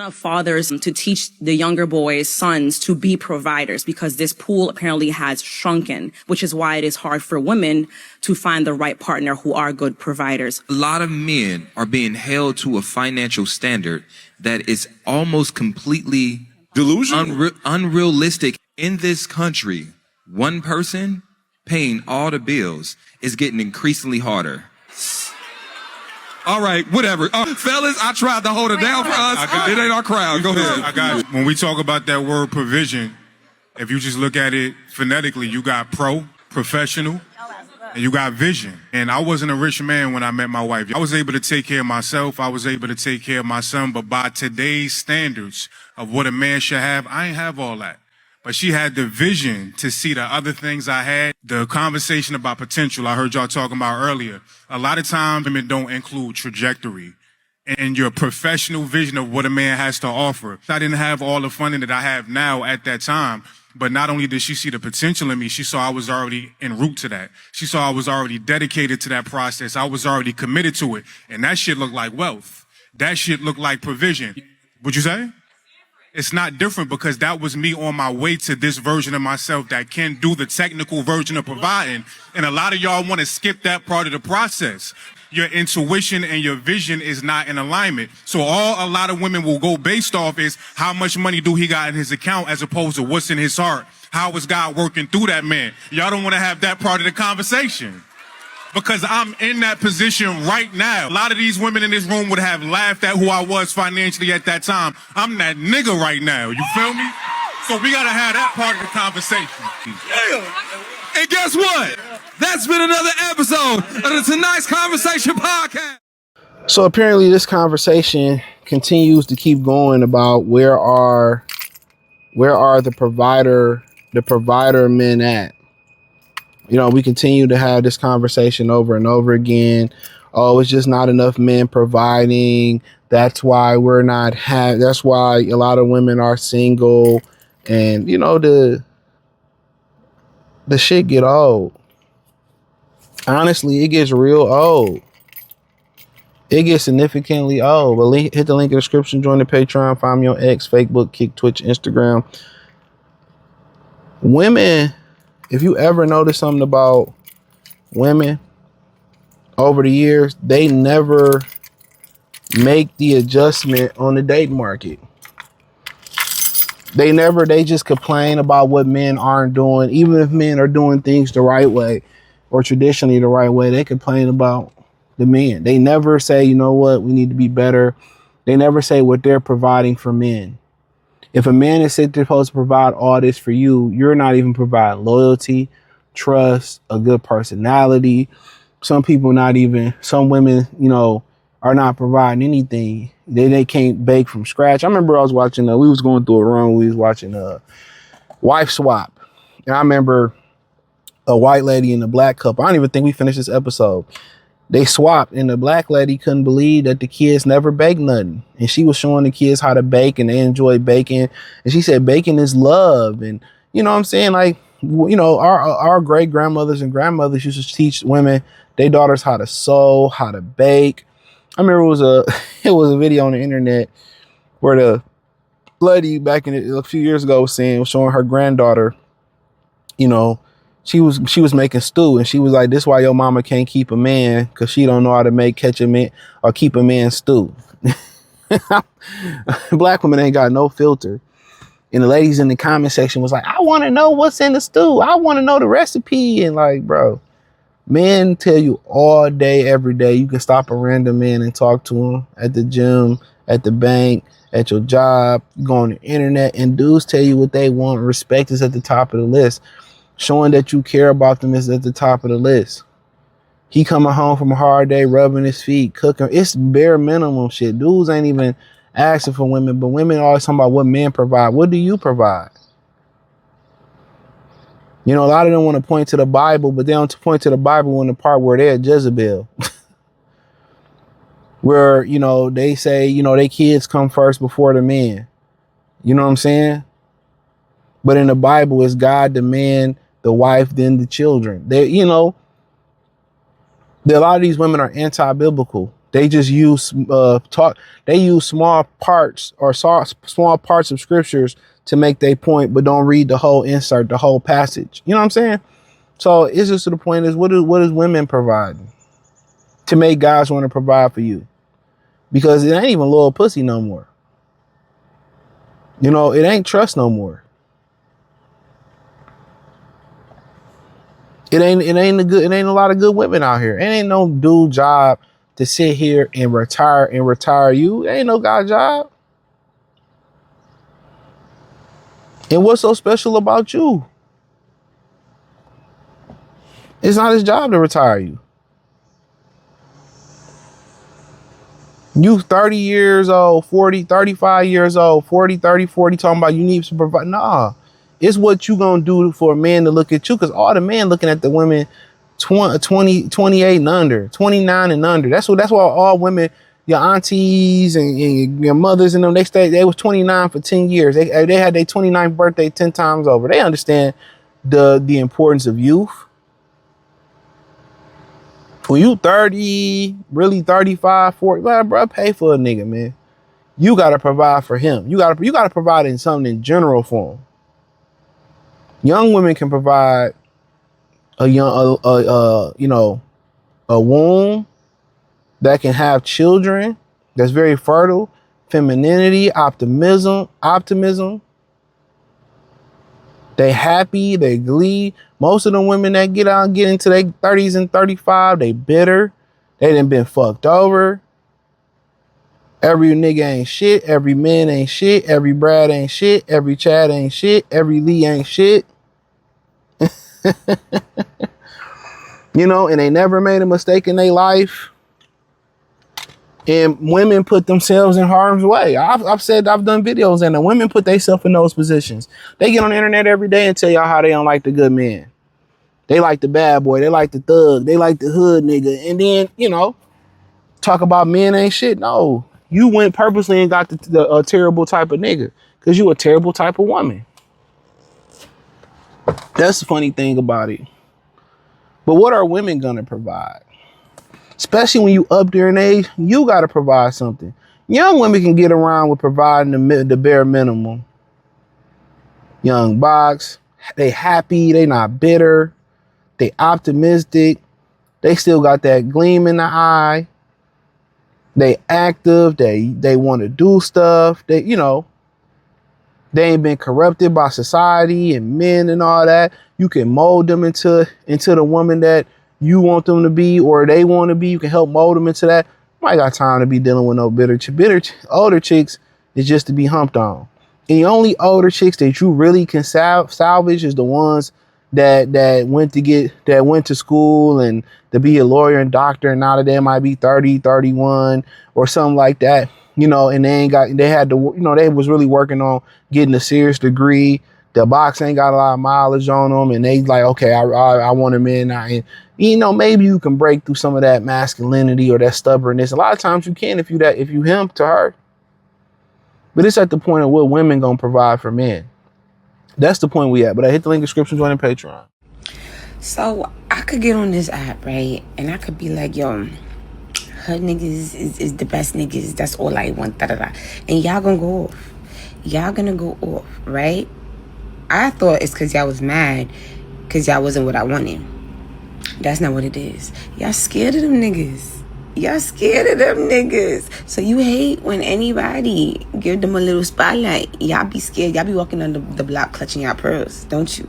of fathers to teach the younger boys, sons, to be providers, because this pool apparently has shrunken, which is why it is hard for women to find the right partner who are good providers. A lot of men are being held to a financial standard that is almost completely delusional, unrealistic. In this country, one person paying all the bills is getting increasingly harder. All right, whatever. Fellas, I tried to hold it down for us. It ain't our crowd. Go ahead. I got it. When we talk about that word provision, if you just look at it phonetically, you got professional, and you got vision. And I wasn't a rich man when I met my wife. I was able to take care of myself. I was able to take care of my son. But by today's standards of what a man should have, I ain't have all that. But she had the vision to see the other things I had. The conversation about potential I heard y'all talking about earlier. A lot of times women don't include trajectory and your professional vision of what a man has to offer. I didn't have all the funding that I have now at that time. But not only did she see the potential in me, she saw I was already en route to that. She saw I was already dedicated to that process. I was already committed to it. And that shit looked like wealth. That shit looked like provision. What'd you say? It's not different because that was me on my way to this version of myself that can do the technical version of providing. And a lot of y'all want to skip that part of the process. Your intuition and your vision is not in alignment. So all a lot of women will go based off is how much money do he got in his account as opposed to what's in his heart. How is God working through that man? Y'all don't want to have that part of the conversation. Because I'm in that position right now. A lot of these women in this room would have laughed at who I was financially at that time. I'm that nigga right now. You feel me? So we got to have that part of the conversation. Yeah. And guess what? That's been another episode of the Tonight's Conversation podcast. So apparently this conversation continues to keep going about where are the provider men at? You know, we continue to have this conversation over and over again. Oh, it's just not enough men providing. That's why that's why a lot of women are single. And, you know, the shit get old. Honestly, it gets real old. It gets significantly old. But hit the link in the description, join the Patreon, find me on X, Facebook, Kick, Twitch, Instagram. Women, if you ever notice something about women over the years, they never make the adjustment on the date market. They just complain about what men aren't doing. Even if men are doing things the right way or traditionally the right way, they complain about the men. They never say, you know what, we need to be better. They never say what they're providing for men. If a man is supposed to provide all this for you, you're not even providing loyalty, trust, a good personality. Some women, you know, are not providing anything. They can't bake from scratch. I remember I was watching, we was going through a run. We was watching Wife Swap. And I remember a white lady and a black couple. I don't even think we finished this episode. They swapped, and the black lady couldn't believe that the kids never baked nothing. And she was showing the kids how to bake, and they enjoy baking. And she said baking is love. And you know what I'm saying? Like, you know, our great grandmothers and grandmothers used to teach women, their daughters, how to sew, how to bake. I remember it was a video on the internet where the lady a few years ago was showing her granddaughter, you know, she was making stew, and she was like, this is why your mama can't keep a man, because she don't know how to catch a man or keep a man stew. Black women ain't got no filter. And the ladies in the comment section was like, I want to know what's in the stew. I want to know the recipe. And like, bro, men tell you all day, every day. You can stop a random man and talk to him at the gym, at the bank, at your job, go on the internet, and dudes tell you what they want. Respect is at the top of the list. Showing that you care about them is at the top of the list. He coming home from a hard day, rubbing his feet, cooking. It's bare minimum shit. Dudes ain't even asking for women, but women always talking about what men provide. What do you provide? You know, a lot of them want to point to the Bible, but they don't point to the Bible in the part where they're Jezebel. Where, you know, they say, you know, they kids come first before the men. You know what I'm saying? But in the Bible, it's God, the man, the wife, then the children. They, you know, a lot of these women are anti-biblical. They just use They use small parts or small parts of scriptures to make their point, but don't read the whole insert, the whole passage. You know what I'm saying? So it's just to the point is what is women providing to make guys want to provide for you? Because it ain't even little pussy no more. You know, it ain't trust no more. It ain't a lot of good women out here. It ain't no dude job to sit here and retire you. It ain't no guy job. And what's so special about you? It's not his job to retire you. You 30 years old, 40, 35 years old, 40, 30, 40, talking about you need to provide. Nah, it's what you gonna do for a man to look at you, because all the men looking at the women 20, 28 and under, 29 and under. That's why all women, your aunties and your mothers and them, they was 29 for 10 years. They had their 29th birthday 10 times over. They understand the importance of youth. When you 30, really 35, 40, bro, pay for a nigga, man. You gotta provide for him. You gotta provide in something in general for him. Young women can provide a womb that can have children, that's very fertile, femininity, optimism. They happy, they glee. Most of the women that get into their 30s and 35, they bitter. They done been fucked over. Every nigga ain't shit. Every man ain't shit. Every Brad ain't shit. Every Chad ain't shit. Every Lee ain't shit. You know, and they never made a mistake in their life. And women put themselves in harm's way. I've done videos, and the women put themselves in those positions. They get on the internet every day and tell y'all how they don't like the good man. They like the bad boy. They like the thug. They like the hood nigga. And then, you know, talk about men ain't shit. No, you went purposely and got the terrible type of nigga because you a terrible type of woman. That's the funny thing about it. But what are women gonna provide? Especially when you up there in age, you got to provide something. Young women can get around with providing the bare minimum. Young box, they happy, they not bitter, they optimistic, they still got that gleam in the eye. They active, they want to do stuff. They, you know, they ain't been corrupted by society and men and all that. You can mold them into the woman that you want them to be, or they want to be. You can help mold them into that. I got time to be dealing with no older chicks is just to be humped on. And the only older chicks that you really can salvage is the ones that went to school and to be a lawyer and doctor, and now that they might be 30, 31 or something like that, you know, and they was really working on getting a serious degree. The box ain't got a lot of mileage on them, and they like, okay, I want him in. And, you know, maybe you can break through some of that masculinity or that stubbornness. A lot of times you can if you him to her. But it's at the point of what women gonna provide for men. That's the point we at. But I hit the link in the description, join Patreon. So I could get on this app, right? And I could be like, yo, her niggas is the best niggas. That's all I want. Da-da-da. And y'all gonna go off. Y'all gonna go off, right? I thought it's because y'all was mad because y'all wasn't what I wanted. That's not what it is. Y'all scared of them niggas. Y'all scared of them niggas. So you hate when anybody give them a little spotlight. Y'all be scared. Y'all be walking on the block clutching y'all pearls, don't you?